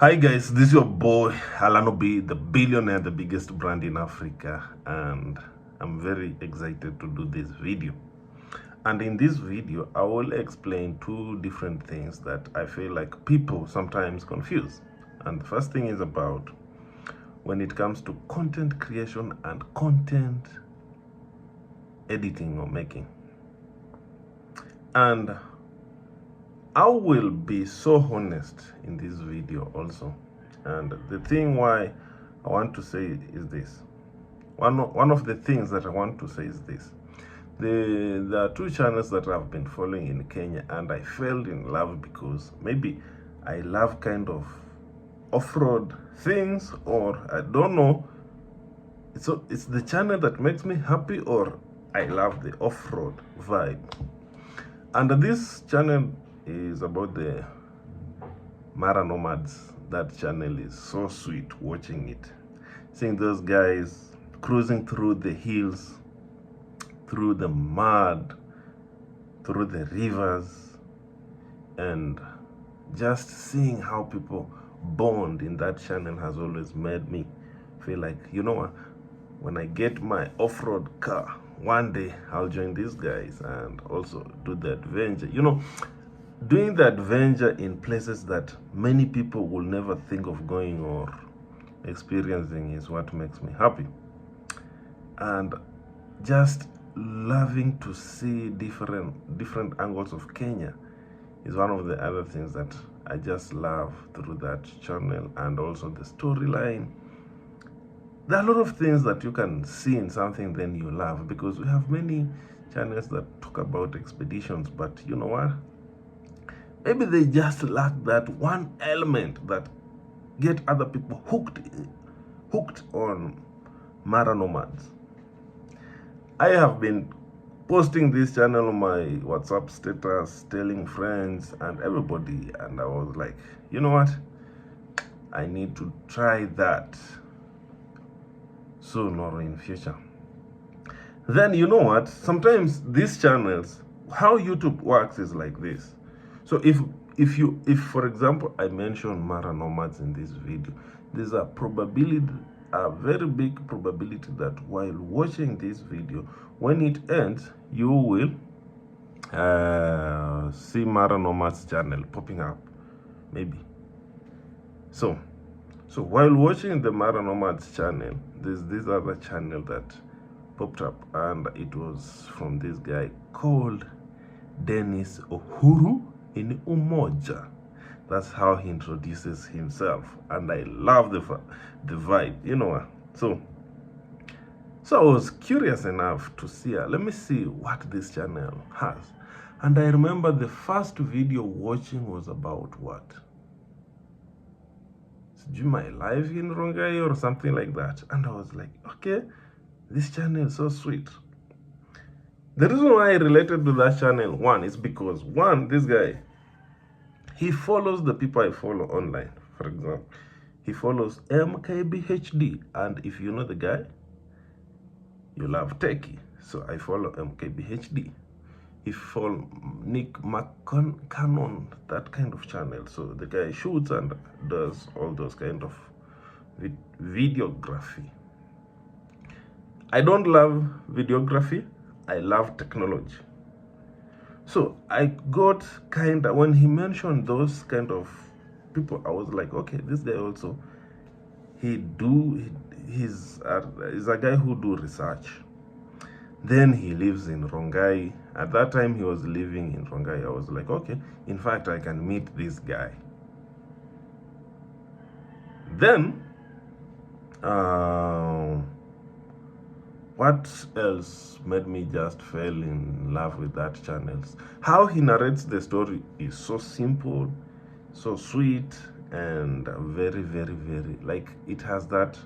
Hi guys, this is your boy Alanobi, the billionaire, the biggest brand in Africa, and I'm very excited to do this video. And in this video, I will explain two different things that I feel like people sometimes confuse. And the first thing is about when it comes to content creation and content editing or making. And I will be so honest in this video also. And the thing why I want to say is this. One of the things that I want to say is this. There are two channels that I've been following in Kenya, and I fell in love because maybe I love kind of off-road things, or I don't know. It's the channel that makes me happy, or I love the off-road vibe. And this channel is about the Mara Nomads. That channel is so sweet watching it. Seeing those guys cruising through the hills, through the mud, through the rivers, and just seeing how people bond in that channel has always made me feel like, you know what, when I get my off-road car, one day I'll join these guys and also do the adventure. You know, doing the adventure in places that many people will never think of going or experiencing is what makes me happy. And just loving to see different angles of Kenya is one of the other things that I just love through that channel. And also the storyline. There are a lot of things that you can see in something then you love, because we have many channels that talk about expeditions, but you know what, maybe they just lack that one element that get other people hooked on Mara Nomads. I have been posting this channel on my WhatsApp status, telling friends and everybody, and I was like, you know what, I need to try that soon or in future. Then you know what, sometimes these channels, how YouTube works is like this. So if for example I mention Mara Nomads in this video, there's a very big probability that while watching this video, when it ends, you will see Mara Nomads channel popping up, maybe. So while watching the Mara Nomads channel, there's this other channel that popped up, and it was from this guy called Dennis Ohuru in Umoja. That's how he introduces himself, and I love the vibe, you know. So I was curious enough to see, let me see what this channel has. And I remember the first video watching was about what? My life in Rongai or something like that. And I was like, okay, this channel is so sweet. The reason why I related to that channel, one, is because, one, this guy, he follows the people I follow online. For example, he follows MKBHD, and if you know the guy, you love techie. So I follow MKBHD. He follows Nick McCannon, that kind of channel. So the guy shoots and does all those kind of videography. I don't love videography, I love technology. So I got when he mentioned those kind of people, I was like, okay, this guy also, he's a guy who do research. Then he lives in Rongai. At that time he was living in Rongai. I was like, okay, in fact I can meet this guy. Then what else made me just fall in love with that channel? How he narrates the story is so simple, so sweet, and very, very, very, like, it has that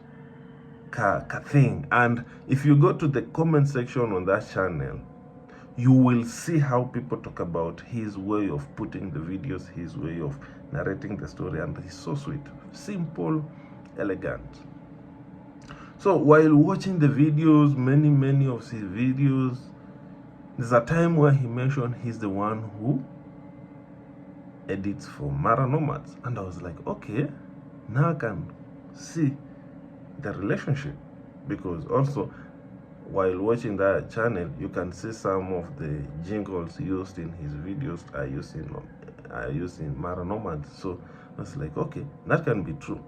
thing. And if you go to the comment section on that channel, you will see how people talk about his way of putting the videos, his way of narrating the story, and he's so sweet, simple, elegant. So while watching the videos, many of his videos, there's a time where he mentioned he's the one who edits for Mara Nomads, and I was like, okay, now I can see the relationship, because also while watching that channel you can see some of the jingles used in his videos are used in Mara Nomads. So I was like, okay, that can be true.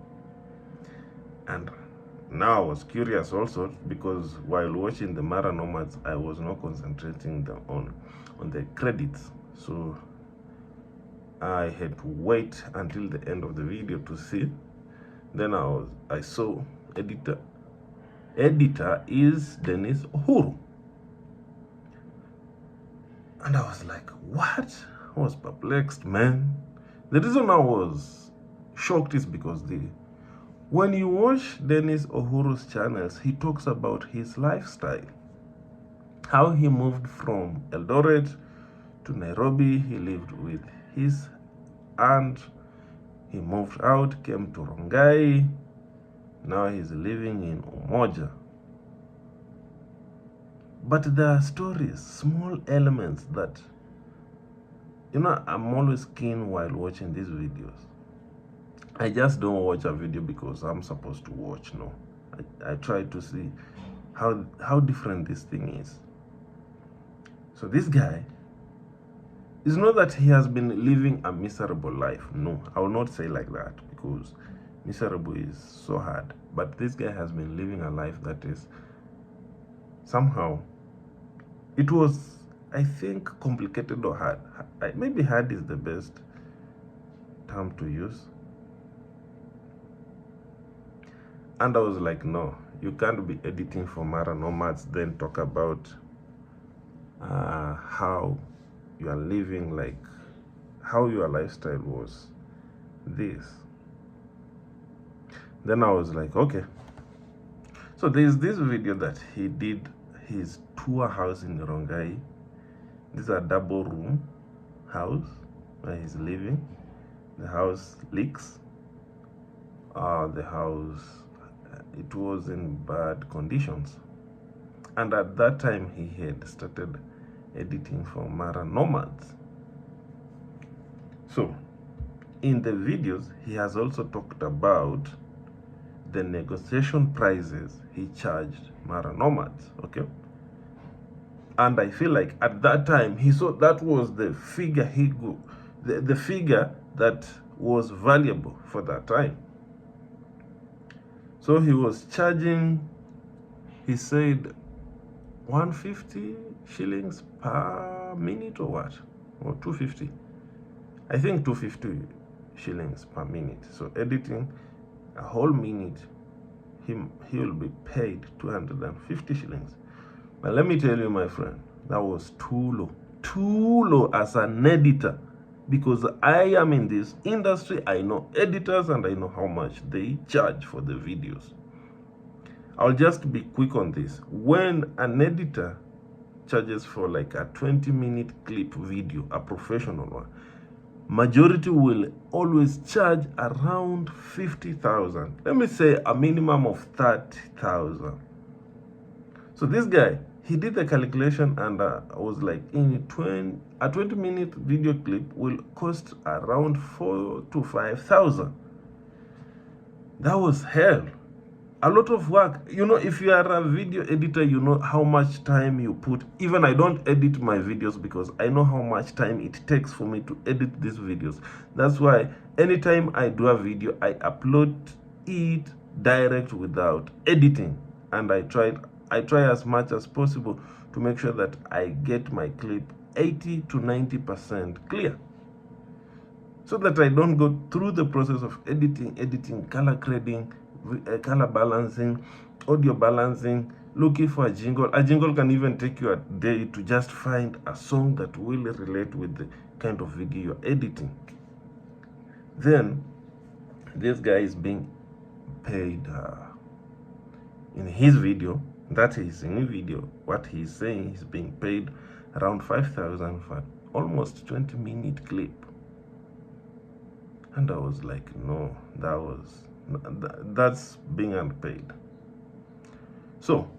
And now I was curious also, because while watching the Mara Nomads I was not concentrating on the credits, so I had to wait until the end of the video to see. Then I saw editor is Dennis Ohuru, and I was like, what? I was perplexed, man. The reason I was shocked is because when you watch Dennis Ohuru's channels, he talks about his lifestyle, how he moved from Eldoret to Nairobi. He lived with his aunt. He moved out, came to Rongai. Now he's living in Umoja. But there are stories, small elements that, I'm always keen while watching these videos. I just don't watch a video because I'm supposed to watch, no. I try to see how different this thing is. So this guy, it's not that he has been living a miserable life. No, I will not say like that, because miserable is so hard. But this guy has been living a life that is somehow, it was, I think, complicated or hard. Maybe hard is the best term to use. And I was like, no, you can't be editing for Mara Nomads then talk about how you are living, like how your lifestyle was this. Then I was like, okay. So there's this video that he did his tour house in Rongai. This is a double room house where he's living. The house leaks. The house, it was in bad conditions. And at that time he had started editing for Mara Nomads. So in the videos he has also talked about the negotiation prices he charged Mara Nomads, okay? And I feel like at that time he saw that was the figure the figure that was valuable for that time. So he was charging, he said 150 shillings per minute or what? Or 250. I think 250 shillings per minute. So editing a whole minute, he will be paid 250 shillings. But let me tell you, my friend, that was too low as an editor, because I am in this industry. I know editors and I know how much they charge for the videos. I'll just be quick on this. When an editor charges for like a 20-minute clip video, a professional one, majority will always charge around 50,000. Let me say a minimum of 30,000. So this guy, he did the calculation, and I was like, a 20-minute video clip will cost around 4,000 to 5,000. That was hell. A lot of work. If you are a video editor, you know how much time you put. Even I don't edit my videos because I know how much time it takes for me to edit these videos. That's why anytime I do a video, I upload it direct without editing. And I try as much as possible to make sure that I get my clip 80 to 90% clear, so that I don't go through the process of editing, color grading, color balancing, audio balancing, looking for a jingle. A jingle can even take you a day to just find a song that will relate with the kind of video you're editing. Then this guy is being paid in his video. That is in the video. What he's saying, he's being paid around 5,000 for almost 20-minute clip. And I was like, no, that's being unpaid. So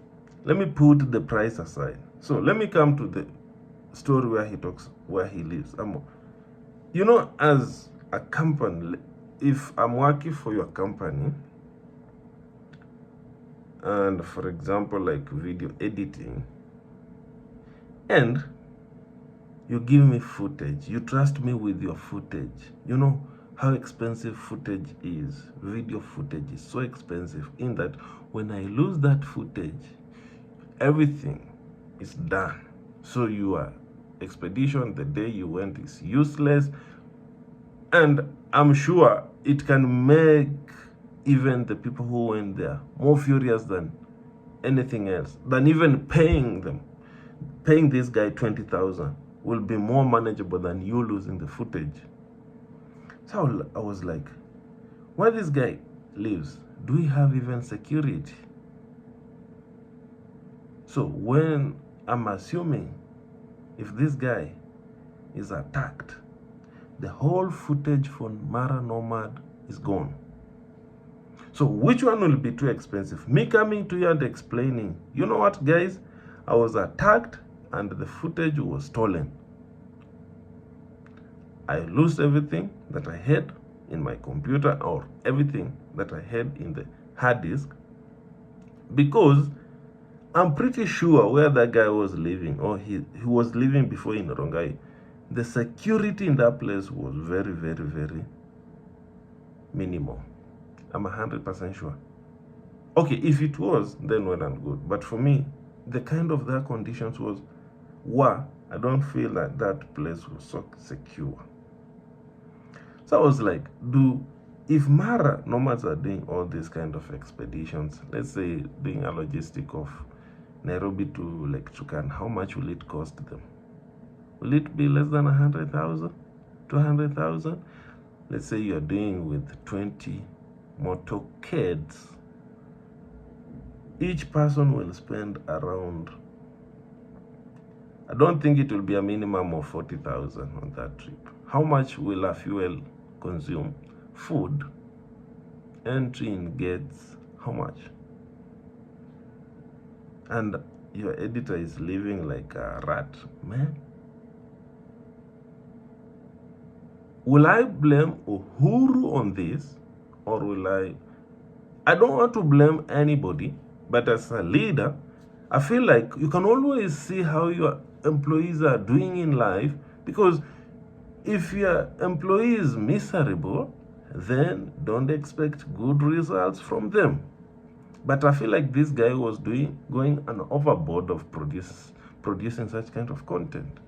let me put the price aside. So let me come to the story where he talks, where he lives. As a company, if I'm working for your company, and for example, like video editing, and you give me footage, you trust me with your footage. You know how expensive footage is. Video footage is so expensive, in that when I lose that footage, everything is done. So your expedition, the day you went, is useless. And I'm sure it can make even the people who went there more furious than anything else, than even paying them. Paying this guy 20,000 will be more manageable than you losing the footage. So I was like, where this guy lives, do we have even security? So when I'm assuming if this guy is attacked, the whole footage from Mara Nomad is gone. So which one will be too expensive? Me coming to you and explaining, you know what guys, I was attacked and the footage was stolen. I lost everything that I had in my computer, or everything that I had in the hard disk, because I'm pretty sure where that guy was living, or he was living before in Rongai, the security in that place was very, very, very minimal. I'm 100% sure. Okay, if it was, then well and good. But for me, the kind of their conditions was, I don't feel like that place was so secure. So I was like, if Mara nomads are doing all these kind of expeditions, let's say doing a logistic of Nairobi to Lake Turkana, how much will it cost them? Will it be less than 100,000, 200,000? Let's say you're doing with 20 motorcades. Each person will spend around, I don't think it will be a minimum of 40,000 on that trip. How much will a fuel consume? Food, entry in gates, how much? And your editor is living like a rat, man. Will I blame Ohuru on this, or will I don't want to blame anybody, but as a leader, I feel like you can always see how your employees are doing in life, because if your employee is miserable, then don't expect good results from them. But I feel like this guy was going an overboard of producing such kind of content.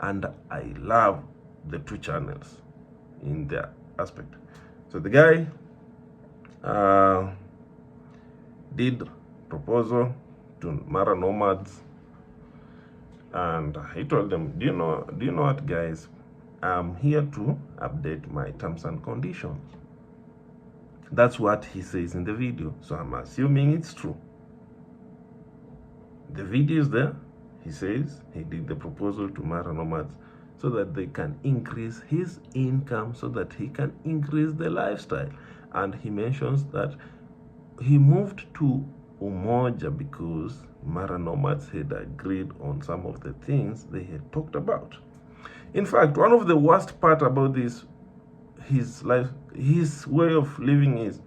And I love the two channels in their aspect. So the guy did proposal to Mara Nomads, and he told them, do you know what guys, I'm here to update my terms and conditions. That's what he says in the video, so I'm assuming it's true. The video is there. He says he did the proposal to Mara Nomads so that they can increase his income, so that he can increase the lifestyle. And he mentions that he moved to Umoja because Mara Nomads had agreed on some of the things they had talked about. In fact, one of the worst part about this, his way of living is,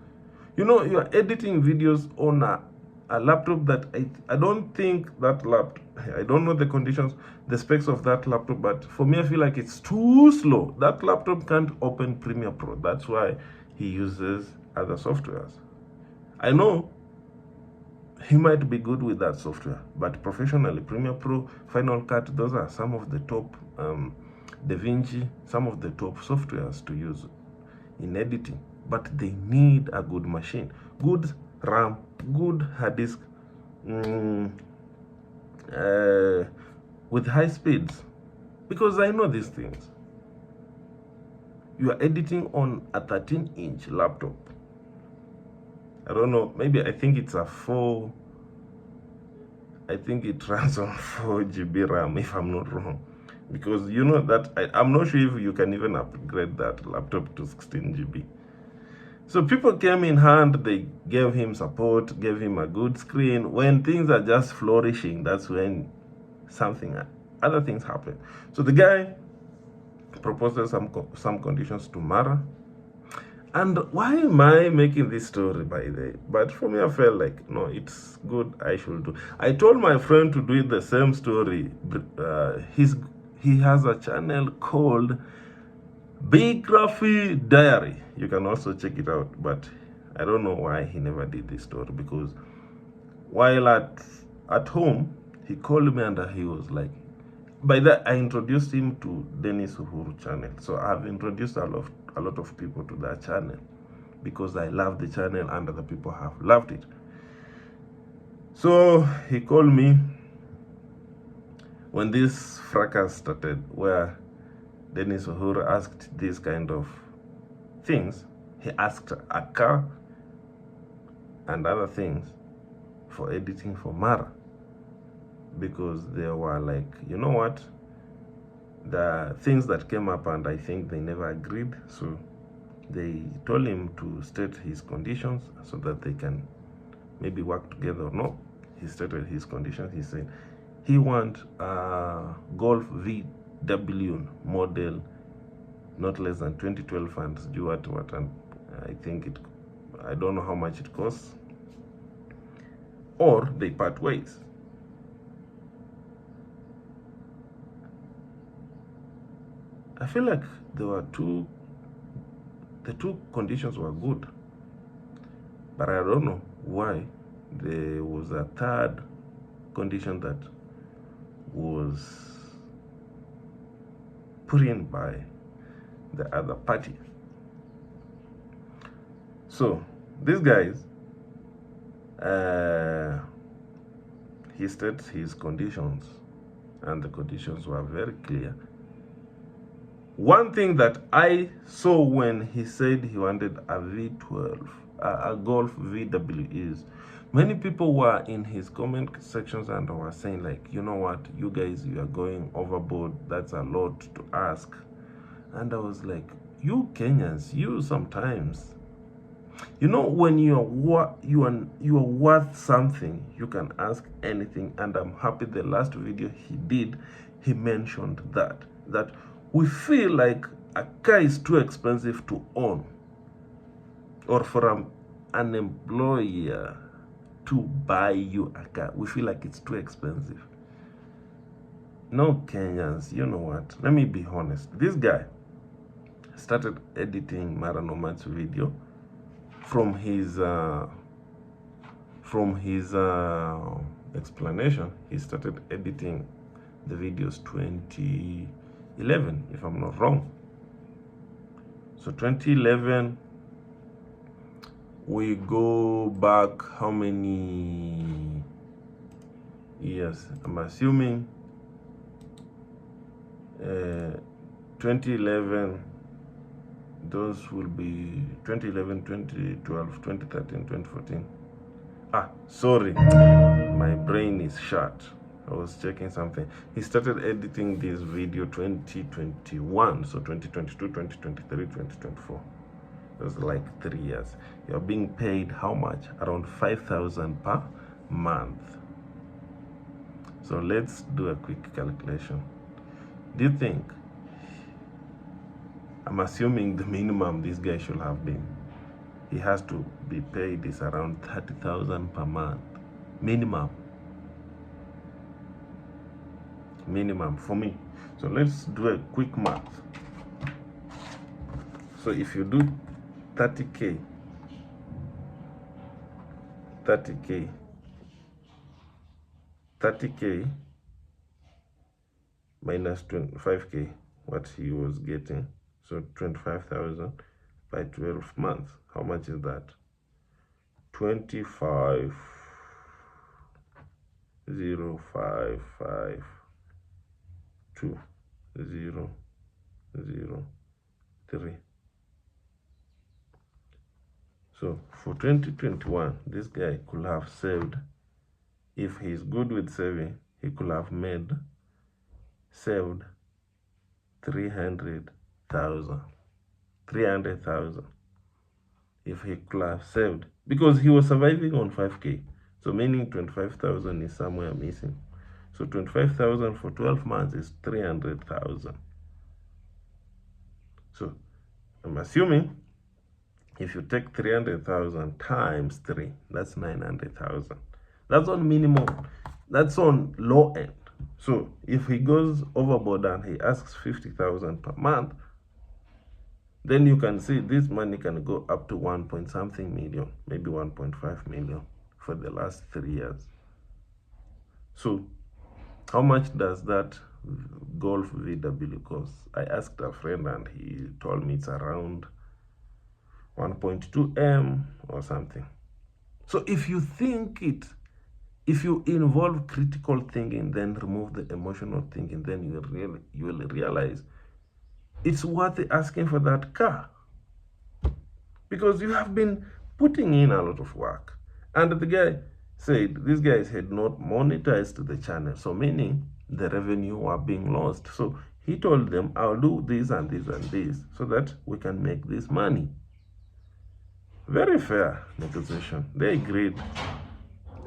you're editing videos on a laptop that I don't think that laptop, I don't know the conditions, the specs of that laptop, but for me, I feel like it's too slow. That laptop can't open Premiere Pro. That's why he uses other softwares. I know he might be good with that software, but professionally, Premiere Pro, Final Cut, those are some of the top, DaVinci, some of the top softwares to use in editing. But they need a good machine, good RAM, good hard disk, with high speeds, because I know these things. You are editing on a 13-inch laptop. I don't know, maybe I think it's I think it runs on 4 GB RAM, if I'm not wrong. Because you know that, I'm not sure if you can even upgrade that laptop to 16 GB. So people came in hand, they gave him support, gave him a good screen. When things are just flourishing, that's when other things happen. So the guy proposes some conditions to Mara, And why am I making this story, by the way? But for me, I felt like, no, it's good, I should do. I told my friend to do the same story. He has a channel called Biography Diary. You can also check it out, but I don't know why he never did this story, because while at home, he called me and he was like, by that I introduced him to Dennis Uhuru channel. So I've introduced a lot of people to that channel because I love the channel and other people have loved it. So he called me when this fracas started, where Dennis Uhuru asked these kind of things. He asked a car and other things for editing for Mara, because they were like, you know what, the things that came up, and I think they never agreed. So they told him to state his conditions so that they can maybe work together or not. He stated his conditions. He said he wants a Golf VW model, not less than 2012, and do what, and I don't know how much it costs, or they part ways. I feel like the two conditions were good, but I don't know why there was a third condition that was put in by the other party. So these guys, he stated his conditions, and the conditions were very clear. One thing that I saw when he said he wanted a V12, a Golf VW, is many people were in his comment sections and were saying like, you know what, you guys, you are going overboard. That's a lot to ask. And I was like, you Kenyans, you sometimes, you know, when you are worth something, you can ask anything. And I'm happy the last video he did, he mentioned that we feel like a car is too expensive to own, or for an employer to buy you a car. We feel like it's too expensive. No, Kenyans, you know what? Let me be honest. This guy started editing Mara Nomad's video from his explanation. He started editing the videos 2011, if I'm not wrong. So 2011, we go back how many years? I'm assuming 2011, those will be 2011, 2012, 2013, 2014. Sorry, my brain is shut. I was checking something. He started editing this video 2021, so 2022, 2023, 2024. It was like 3 years. You're being paid how much? Around 5,000 per month. So let's do a quick calculation. Do you think, I'm assuming the minimum this guy should have been, he has to be paid is around 30,000 per month. Minimum for me. So let's do a quick math. So if you do 30K minus 25K, what he was getting, so 25,000 by 12 months. How much is that? 25,055,2,0,0,3. So for 2021, this guy could have saved, if he's good with saving, he could have saved 300,000 if he could have saved, because he was surviving on 5K. So meaning 25,000 is somewhere missing. So 25,000 for 12 months is 300,000. So I'm assuming If you take 300,000 times 3, that's 900,000. That's on minimum. That's on low end. So if he goes overboard and he asks 50,000 per month, then you can see this money can go up to 1 point something million, maybe 1.5 million for the last 3 years. So how much does that Golf VW cost? I asked a friend and he told me it's around 1.2 M or something. So if you think it, if you involve critical thinking, then remove the emotional thinking, then you will realize it's worth asking for that car, because you have been putting in a lot of work. And the guy said these guys had not monetized the channel, so meaning the revenue were being lost. So he told them, I'll do this and this and this so that we can make this money. Very fair negotiation. They agreed.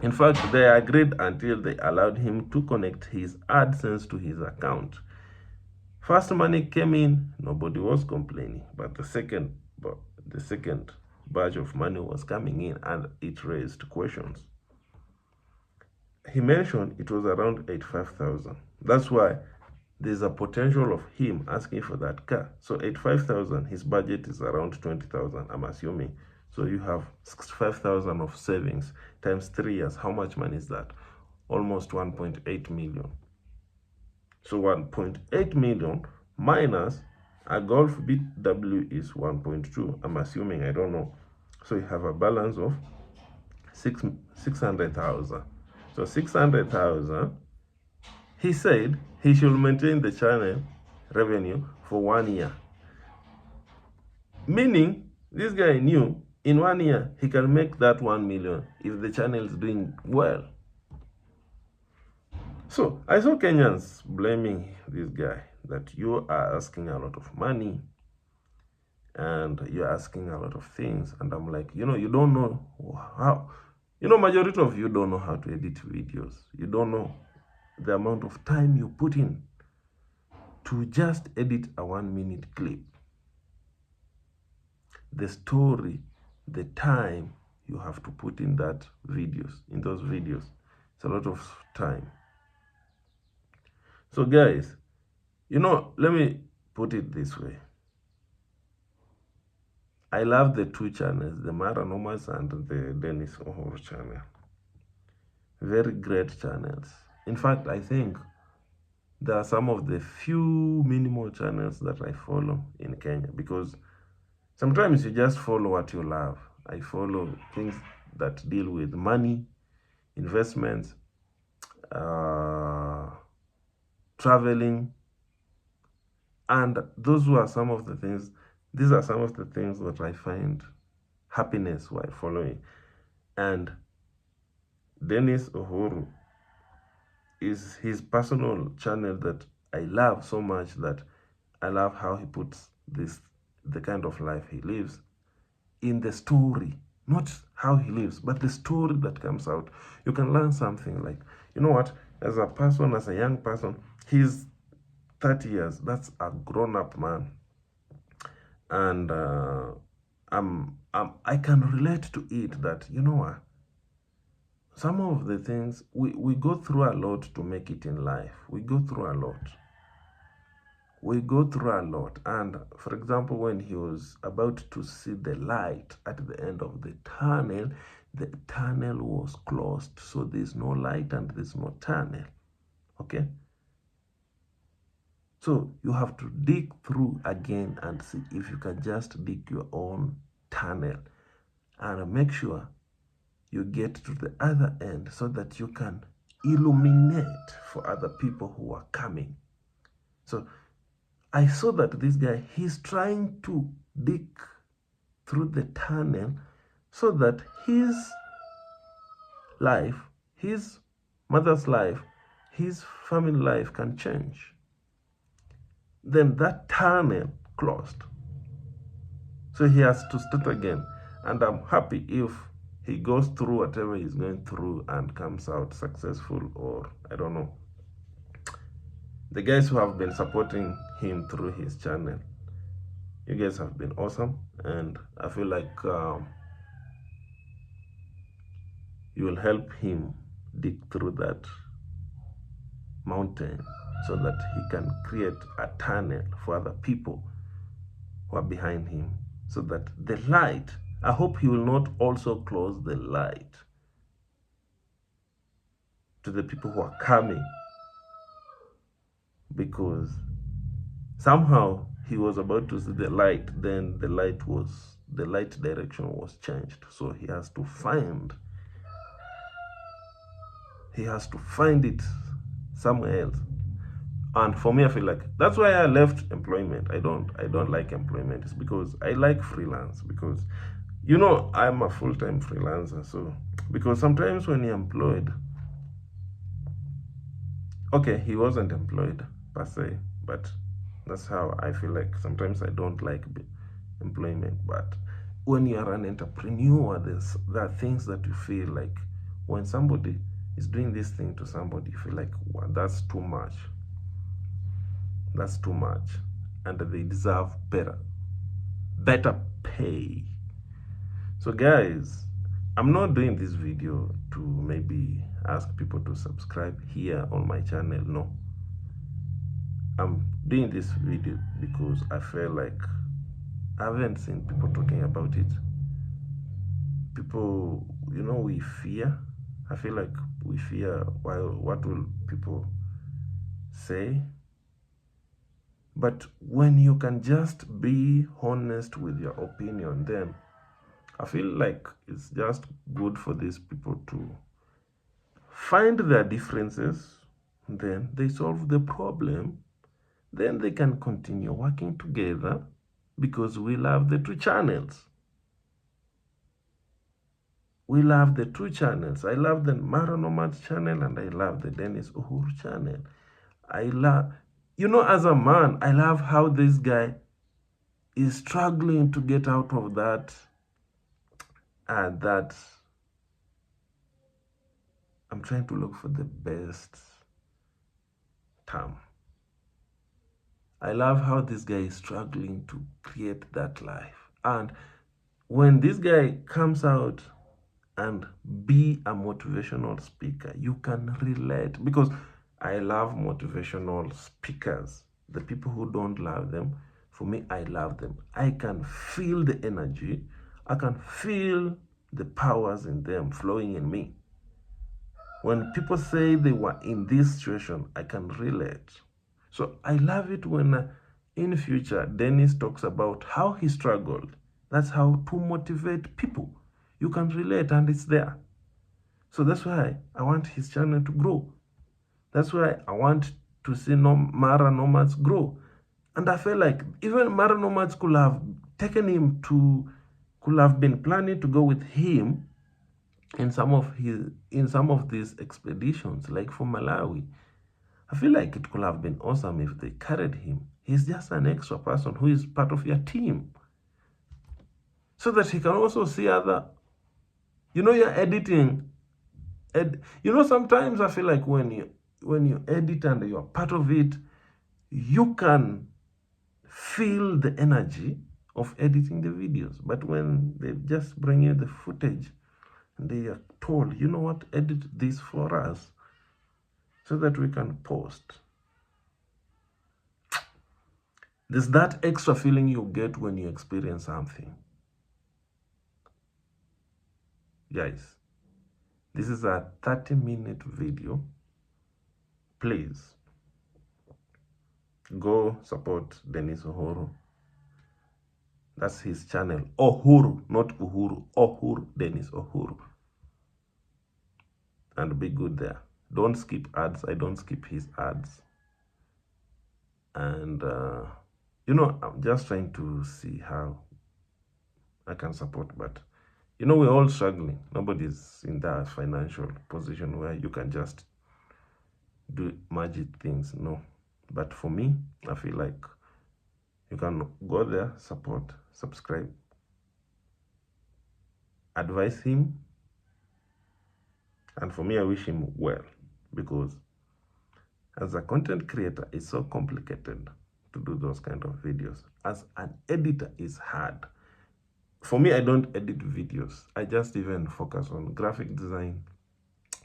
In fact, they agreed until they allowed him to connect his AdSense to his account. First money came in, nobody was complaining, but the second batch of money was coming in and it raised questions. He mentioned it was around 85,000. That's why there's a potential of him asking for that car. So 85,000, his budget is around 20,000, I'm assuming. So you have 65,000 of savings times 3 years. How much money is that? Almost 1.8 million. So 1.8 million minus a Golf BW is 1.2. I'm assuming, I don't know. So you have a balance of 600,000. So 600,000. He said he should maintain the channel revenue for 1 year. Meaning, this guy knew in 1 year he can make that 1 million if the channel is doing well. So I saw Kenyans blaming this guy that you are asking a lot of money and you're asking a lot of things. And I'm like, you don't know how, majority of you don't know how to edit videos. You don't know the amount of time you put in to just edit a 1-minute clip. The story, the time you have to put in those videos. It's a lot of time. So guys, let me put it this way. I love the two channels, the Maranomas and the Dennis Ohuru channel. Very great channels. In fact, I think there are some of the few minimal channels that I follow in Kenya, because sometimes you just follow what you love. I follow things that deal with money, investments, traveling, and those are some of the things. These are some of the things that I find happiness while following. And Dennis Ohuru is his personal channel that I love so much, that I love how he puts the kind of life he lives in the story, not how he lives, but the story that comes out. You can learn something, like, as a person, as a young person, he's 30 years, that's a grown-up man. And I can relate to it, that, some of the things, we go through a lot to make it in life. We go through a lot. And for example, when he was about to see the light at the end of the tunnel was closed. So there's no light and there's no tunnel. Okay? So you have to dig through again and see if you can just dig your own tunnel, and make sure you get to the other end so that you can illuminate for other people who are coming. So I saw that this guy, he's trying to dig through the tunnel so that his life, his mother's life, his family life can change. Then that tunnel closed. So he has to start again. And I'm happy if he goes through whatever he's going through and comes out successful, or I don't know. The guys who have been supporting him through his channel, You guys have been awesome, and I feel like you will help him dig through that mountain so that he can create a tunnel for other people who are behind him, so that the light, I hope he will not also close the light to the people who are coming, because somehow he was about to see the light, then the light direction was changed, so he has to find it somewhere else. And for me, I feel like that's why I left employment. I don't like employment. It's because I like freelance, because I'm a full-time freelancer. So because sometimes when you're employed, okay, he wasn't employed per se, but that's how I feel like sometimes I don't like employment. But when you are an entrepreneur, there are things that you feel like when somebody is doing this thing to somebody, you feel like, wow, that's too much. That's too much. And they deserve better pay. So guys, I'm not doing this video to maybe ask people to subscribe here on my channel. No. I'm doing this video because I feel like I haven't seen people talking about it. People, we fear. I feel like we fear, what will people say? But when you can just be honest with your opinion, then I feel like it's just good for these people to find their differences, then they solve the problem, then they can continue working together, because we love the two channels. We love the two channels. I love the Mara Nomads channel, and I love the Dennis Ohuru channel. I love, as a man, I love how this guy is struggling to get out of that, I'm trying to look for the best term. I love how this guy is struggling to create that life. And when this guy comes out and be a motivational speaker, you can relate, because I love motivational speakers. The people who don't love them, for me, I love them. I can feel the energy. I can feel the powers in them flowing in me. When people say they were in this situation, I can relate. So I love it when in future Dennis talks about how he struggled. That's how to motivate people. You can relate, and it's there. So that's why I want his channel to grow. That's why I want to see Mara Nomads grow. And I feel like even Mara Nomads could have taken him could have been planning to go with him in some of these expeditions, like for Malawi. I feel like it could have been awesome if they carried him. He's just an extra person who is part of your team, so that he can also see other, you're editing. Sometimes I feel like when you edit and you're part of it, you can feel the energy of editing the videos. But when they just bring you the footage and they are told, you know what, edit this for us so that we can post, there's that extra feeling you get when you experience something. Guys, this is a 30-minute video. Please go support Dennis Ohuru. That's his channel. Ohuru, not Uhuru. Ohuru, Dennis Ohuru. And be good there. Don't skip ads. I don't skip his ads. And, I'm just trying to see how I can support. But, we're all struggling. Nobody's in that financial position where you can just do magic things. No. But for me, I feel like you can go there, support, subscribe, advise him. And for me, I wish him well, because as a content creator, it's so complicated to do those kind of videos. As an editor is hard. For me, I don't edit videos. I just even focus on graphic design,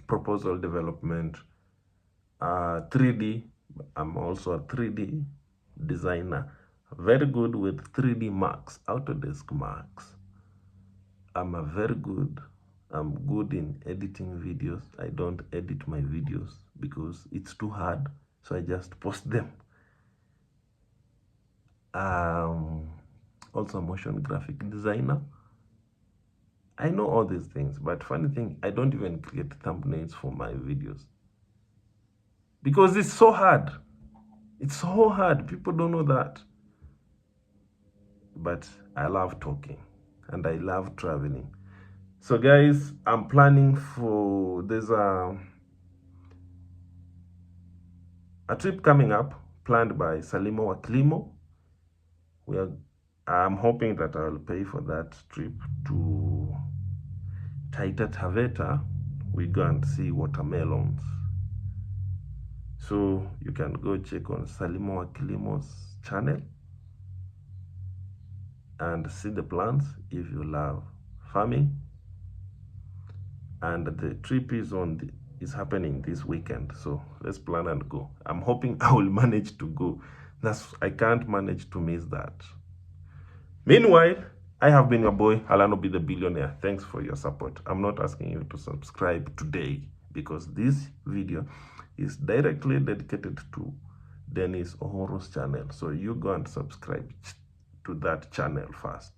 proposal development, 3D. I'm also a 3D designer. Very good with 3D Max, Autodesk Max. I'm good in editing videos. I don't edit my videos because it's too hard, so I just post them. Also motion graphic designer. I know all these things, but funny thing, I don't even create thumbnails for my videos because it's so hard. It's so hard. People don't know that. But I love talking and I love traveling. So guys, I'm planning for, there's a trip coming up planned by Salimo Wakilimo. I'm hoping that I'll pay for that trip to Taita Taveta. We go and see watermelons. So you can go check on Salimo Wakilimo's channel and see the plans if you love farming. And the trip is happening this weekend, so let's plan and go. I'm hoping I will manage to go. I can't manage to miss that. Meanwhile, I have been your boy Alano Be the Billionaire. Thanks for your support. I'm not asking you to subscribe today because this video is directly dedicated to Dennis Ohuru's channel, so you go and subscribe to that channel first.